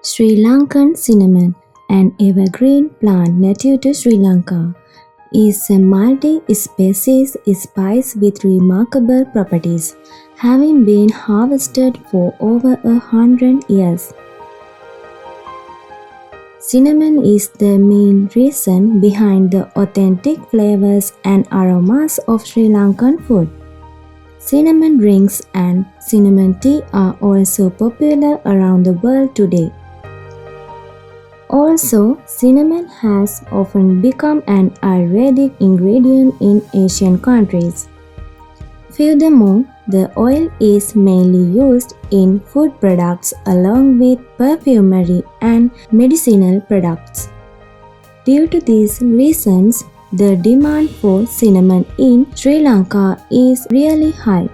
Sri Lankan cinnamon, an evergreen plant native to Sri Lanka, is a multi-species spice with remarkable properties, having been harvested for over 100 years. Cinnamon is the main reason behind the authentic flavors and aromas of Sri Lankan food. Cinnamon rings and cinnamon tea are also popular around the world today. Also, cinnamon has often become an Ayurvedic ingredient in Asian countries. Furthermore, the oil is mainly used in food products along with perfumery and medicinal products. Due to these reasons, the demand for cinnamon in Sri Lanka is really high.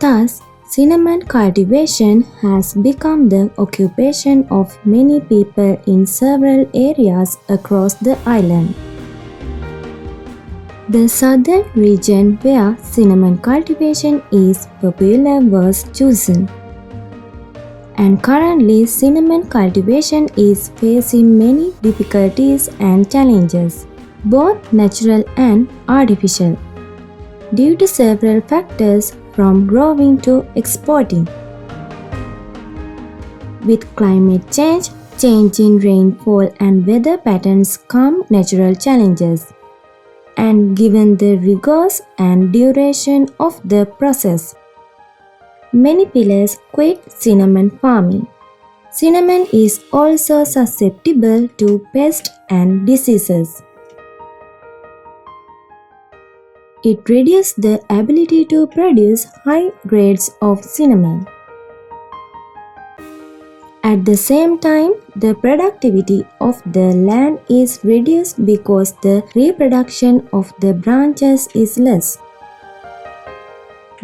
Thus, cinnamon cultivation has become the occupation of many people in several areas across the island. The southern region where cinnamon cultivation is popular was chosen. And currently, cinnamon cultivation is facing many difficulties and challenges, both natural and artificial, due to several factors from growing to exporting. With climate change, change in rainfall and weather patterns come natural challenges. And given the rigors and duration of the process, many pillars quit cinnamon farming. Cinnamon is also susceptible to pests and diseases. It reduces the ability to produce high grades of cinnamon. At the same time, the productivity of the land is reduced because the reproduction of the branches is less.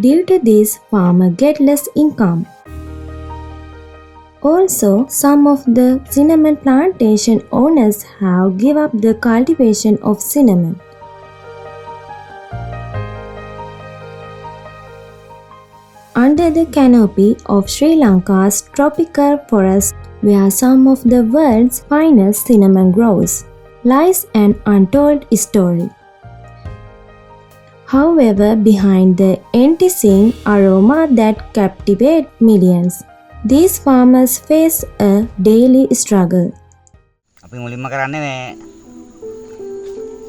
Due to this, farmers get less income. Also, some of the cinnamon plantation owners have given up the cultivation of cinnamon. Under the canopy of Sri Lanka's tropical forest, where some of the world's finest cinnamon grows, lies an untold story. However, behind the enticing aroma that captivates millions, these farmers face a daily struggle. අපි මුලින්ම කරන්නේ මේ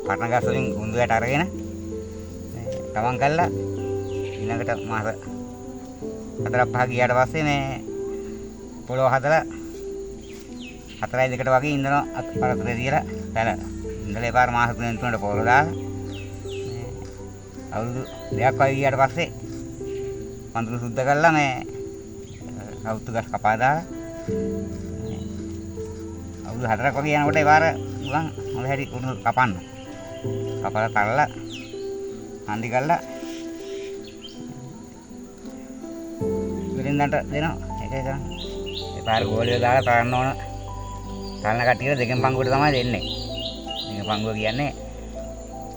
පටන ගස් වලින් ගුඳුයට අරගෙන මේ තවන් කළා ඊළඟට මාස 4-5 ගියාට පස්සේ මේ පොළොව හදලා 4-2කට වගේ ඉන්දන පරතරේ තියලා පැල ඉඳලා ඒ පාර මාස 3-3ට පොළොව දාලා මේ අවුරුදු දෙකක් වගේ ගියාට පස්සේ පඳුරු සුද්ධ කරලා මේ අවුතු ගස් කපා දාලා අවුරුදු 4ක් වගේ යනකොට ඒ පාර උගන් මොළ හැටි උණු කපන්න කපලා තල්ලා හන්දි කරලා වෙලින්දන්ට දෙනවා ඒකයි කරන්නේ ඒ පාර ගෝලිය දාලා තරන්න ඕන තරන කට්ටියට දෙකෙන් පංගුවට තමයි දෙන්නේ මේක පංගුව කියන්නේ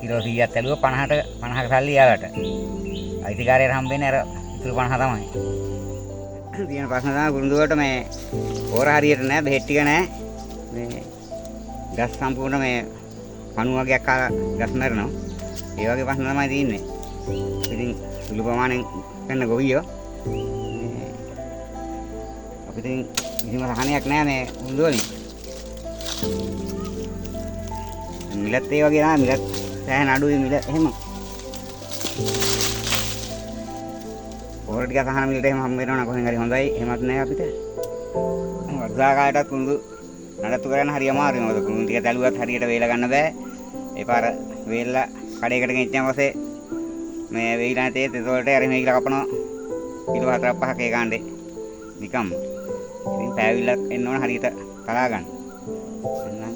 කිලෝ 100ක් ඇලුව 50ක සල්ලි යාලට අයිතිකාරයට හම්බෙන්නේ අර ඉතුරු 50 තමයි තියෙන ප්‍රශ්න තමයි කුරුඳුවට මේ ඕර හරියට නැහැ බෙහෙත් ටික නැහැ මේ ගස් සම්පූර්ණ මේ පණු වගේක් කාලා ගස් මරනවා ඒ වගේ ප්‍රශ්න තමයි තියෙන්නේ ඉතින් සුළු ප්‍රමාණයෙන් ගන්න ගොවියෝ අපිට කිසිම සහනයක් නැහැ මේ කුරුඳු වලින් මිලත් ඒ වගේ නෑ මිලත් සෑහෙන අඩුයි මිල එහෙම ඕර ටික සහන මිලට එහෙම හම්බ වෙනවා නම් කොහෙන් හරි හොඳයි එහෙමත් නෑ අපිට වර්ධාකායටත් කුරුඳු නඩත්තු කරන්න හරි අමාරුයි මොකද කුරුඳු ටික තැළුවත් හරියට වේලා ගන්න බෑ ඒ පාර වේලලා කඩේකට ගෙනිච්චාම පස්සේ මේ වේලා නැතේ ඒතොලට අර මේක කපනවා කිලෝ 4-5ක ඒ කාණ්ඩේ නිකම්ම ඉතින් පෑවිල්ලක් එන්න ඕන හරියට තලා ගන්න එහෙනම්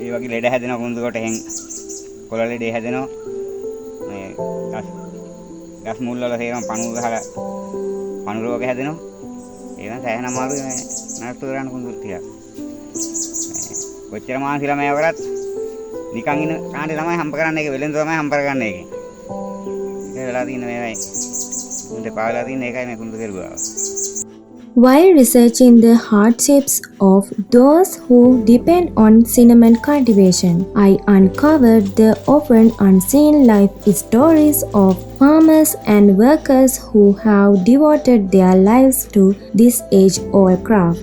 ඒ වගේ ලෙඩ හැදෙනවා කුරුඳු කොට එහෙන් කොළ ලෙඩේ හැදෙනවා මේ ගස් මුල් වල තේරම පණුව ගහලා පණු රෝග හැදෙනවා ඒනම් සෑහෙන අමාරුයි මේ නඩත්තු කරන්න කුරුඳු ටික කොච්චර මානසිලා මේව කරත් නිකන් ඉන්න කාණ්ඩේ තමයි හම්බ කරන්නේ ඒක වෙලෙන්ද තමයි හම්බ කරගන්නේ ඒක ඒක වෙලා තියෙන මේවයි උන්ට පාවලා තියෙන එකයි මේ කුරුඳු කෙරුවා While researching the hardships of those who depend on cinnamon cultivation, I uncovered the often unseen life stories of farmers and workers who have devoted their lives to this age-old craft.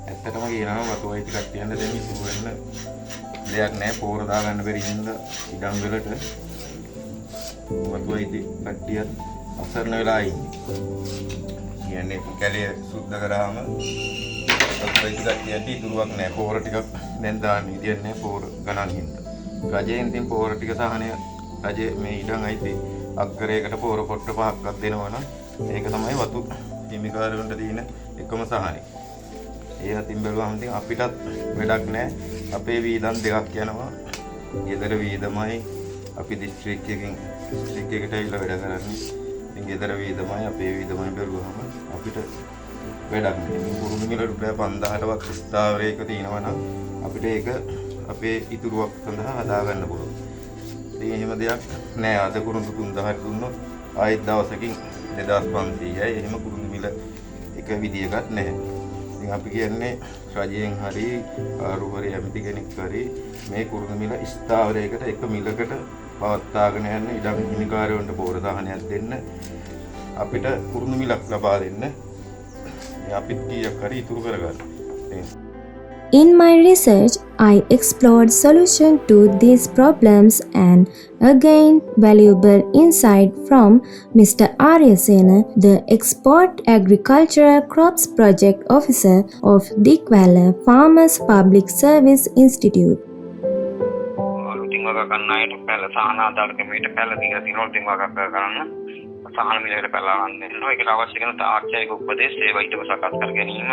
ඇත්තටම කියනවා වතුවයි ටිකක් තියන්න දැන් ඉතුරු වෙන්න දෙයක් නැහැ පෝර දාගන්න බැරි හින්දා ඉඩම් වලට වතුවයි කට්ටියත් අසරණ වෙලා ඉන්නේ. කියන්නේ කැලේ සුද්ධ කරාම වතුවයි ටිකක් තියන්න ඉතුරුවක් නැහැ පෝර ටිකක් දැන් දාන්න විදියක් නැහැ පෝර ගණන් හින්දා. රජයෙන් තින් පෝර ටික සහනය රජයේ මේ ඉඩම් අයිති අක්කරයකට පෝර පොට්ට පහක්වත් දෙනවනම් ඒක තමයි වතු හිමිකාරවන්ට තියෙන එකම සහනය. ඒ අතින් බැලුවම ඉතින් අපිටත් වැඩක් නැහැ. අපේ වීදම් දෙකක් යනවා. ගෙදර වීදමයි අපි දිස්ත්‍රික් එකකට ඇවිල්ලා වැඩ කරන්නේ. ඉතින් ගෙදර වීදමයි අපේ වීදමයි බැලුවම අපිට වැඩක් නැහැ. ඉතින් කුරුණු මිල රුපියල් 5000ටවත් ස්ථාවරයක තියෙනවා නම් අපිට ඒක අපේ ඉතුරුවක් සඳහා හදා ගන්න පුළුවන්. ඉතින් එහෙම දෙයක් නැහැ. අද කුරුණු 3000ට දුන්නොත් ආයෙත් දවසකින් 2500යි. එහෙම කුරුණු මිල එක විදියකට නැහැ. ඉතින් අපි කියන්නේ රජයෙන් හරි ආරුවරි ඇමති කෙනෙක් හරි මේ කුරුණු මිල ස්ථාවරයකට එක මිලකට පවත්වාගෙන යන්න ඉඩම් හිමිකාරයන්ට පෝර සහනයක් දෙන්න අපිට කුරුණු මිලක් ලබා දෙන්න අපිත් කීයක් හරි ඉතුරු කරගන්න. In my research, I explored solutions to these problems and agained valuable insight from Mr. Aryasena, the Export Agricultural Crops Project Officer of Dikwala Farmers Public Service Institute. සහන මිලකට පැලවන්න වෙනවා. ඒකට අවශ්‍ය කරන තාක්ෂණික උපදෙස් ඒවා ඊටම සකස් කර ගැනීම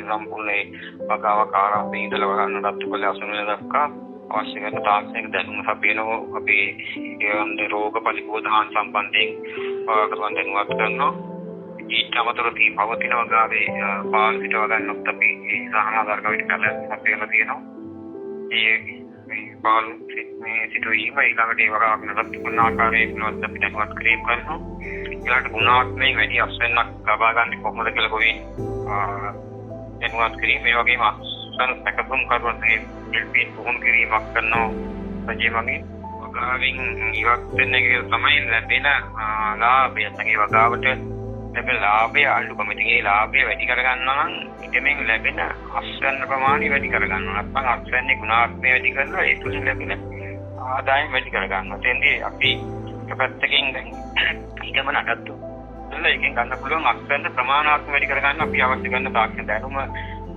සම්පූර්ණ වගාවක් ආරම්භ ඉඳලා ගන්න රත්තුපල අසුන දක්වා අවශ්‍ය කරන තාක්ෂණික දැනුම සපයනවා. අපි ඒ රෝග පරිපෝෂණ සම්බන්ධයෙන් කරන දැනුවත් කරනවා. ඊට අමතරව පවතින වගාවේ පාලිත වගන්නොත් අපි සහන ආධාරකවට පැලවලා තියෙනවා. ඒ පාල් මේ සිටුවීම ඊළඟට ඒ වගාවක් නඩත්තු කරන ආකාරයේ පිළිබඳව අපි දැනුවත් කිරීම කරනවා. ඊළඟට ගුණාත්මකයෙන් වැඩි අස්වැන්නක් ලබා ගන්න කොහොමද කියලා කොහේ දැනුවත් කිරීම ඒ වගේම අස්වැන්න සැකසුම් කරුවන්ගේ පිළිපින් පුහුණු කිරීමක් කරනවා. රජයේ වගාවෙන් ඉවත් වෙන එක තමයි ලැබෙන ලාභය. ඒ වගාවට ලැබෙන ලාභය අල්ලුකම. ඉතින් ඒ ලාභය වැඩි කරගන්නවා නම් ඉතින් ලැබෙන අස්වැන්න ප්‍රමාණය වැඩි කරගන්නවා. නැත්නම් අස්වැන්නේ ගුණාත්මක වැඩි කරලා ඒ තුලින් ලැබෙන ආදායම වැඩි කරගන්නවා. එතෙන්දී අපි පැත්තකින් ඊටම නඩත්තු කරලා එකෙන් ගන්න පුළුවන් අස්වැන්න ප්‍රමාණාත්මක වැඩි කරගන්න අපි අවශ්‍ය කරන තාක්ෂණ දැනුම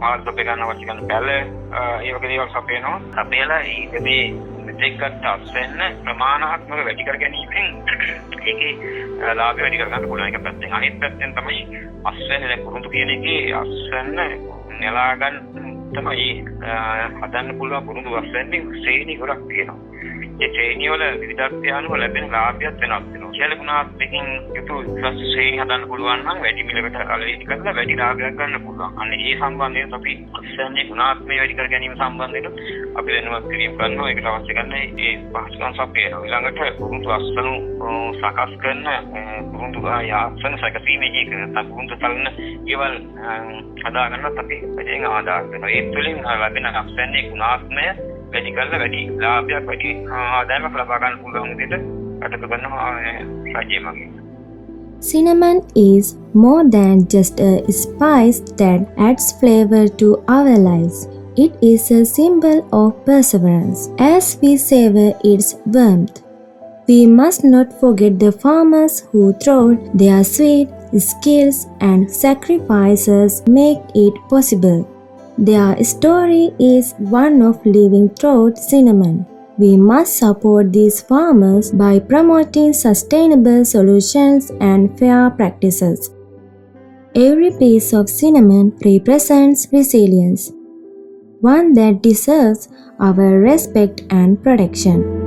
පාස් අපේ ගන්න අවශ්‍ය කරන පැල ඒ වගේ දේවල් සපයනවා. සපයලා මේ දෙකට අස්වැන්න ප්‍රමාණාත්මක වැඩි කර ගැනීමෙන් ඒකේ ලාභය වැඩි කර ගන්න පුළුවන්. එක පැත්තෙන් අනිත් පැත්තෙන් තමයි අස්වැන්න දැන් කුරුඳු කියන එකේ අස්වැන්න නෙලා ගන්න තමයි හදන්න පුළුවන් කුරුඳු අස්වැන්නේ ශ්‍රේණි ගොඩක් තියෙනවා. ඒ ශ්‍රේණි වල විවිධත්වය අනුව ලැබෙන ලාභයත් වෙනස් වෙනවා. කියලා ගුණාත්මකකින් යුතු ශ්‍රේණි හදන්න පුළුවන් නම් වැඩි මිලකට කලෙටි කරලා වැඩි ලාභයක් ගන්න පුළුවන්. අන්න ඒ සම්බන්ධයෙන් අපි අස්වැන්නේ ගුණාත්මක වැඩි කර ගැනීම සම්බන්ධයෙන් අපි දැනුවත් කිරීම කරනවා. ඒකට අවශ්‍ය කරන ඒ පහසුකම් සපයනවා. ඊළඟට කුරුඳු අස්වැන්නු සකස් කරන කුරුඳු ආයතන සැකසීමේදී කුරුඳු තලන ඒවල් හදා ගන්නත් අපි එතෙන් ආදාය වෙනවා. ඒ තුළින් ලැබෙන අස්වැන්නේ ගුණාත්මය වැඩි කරලා වැඩි ලාභයක් වැඩි ආදායමක් ලබා ගන්න පුළුවන් විදිහට කටයුතු කරනවා රජයේ මගින්. Cinnamon is more than just a spice that adds flavor to our lives. It is a symbol of perseverance as we savor its warmth. We must not forget the farmers who throughout their sweat, skills and sacrifices make it possible. Their story is one of living throughout cinnamon. We must support these farmers by promoting sustainable solutions and fair practices. Every piece of cinnamon represents resilience, one that deserves our respect and protection.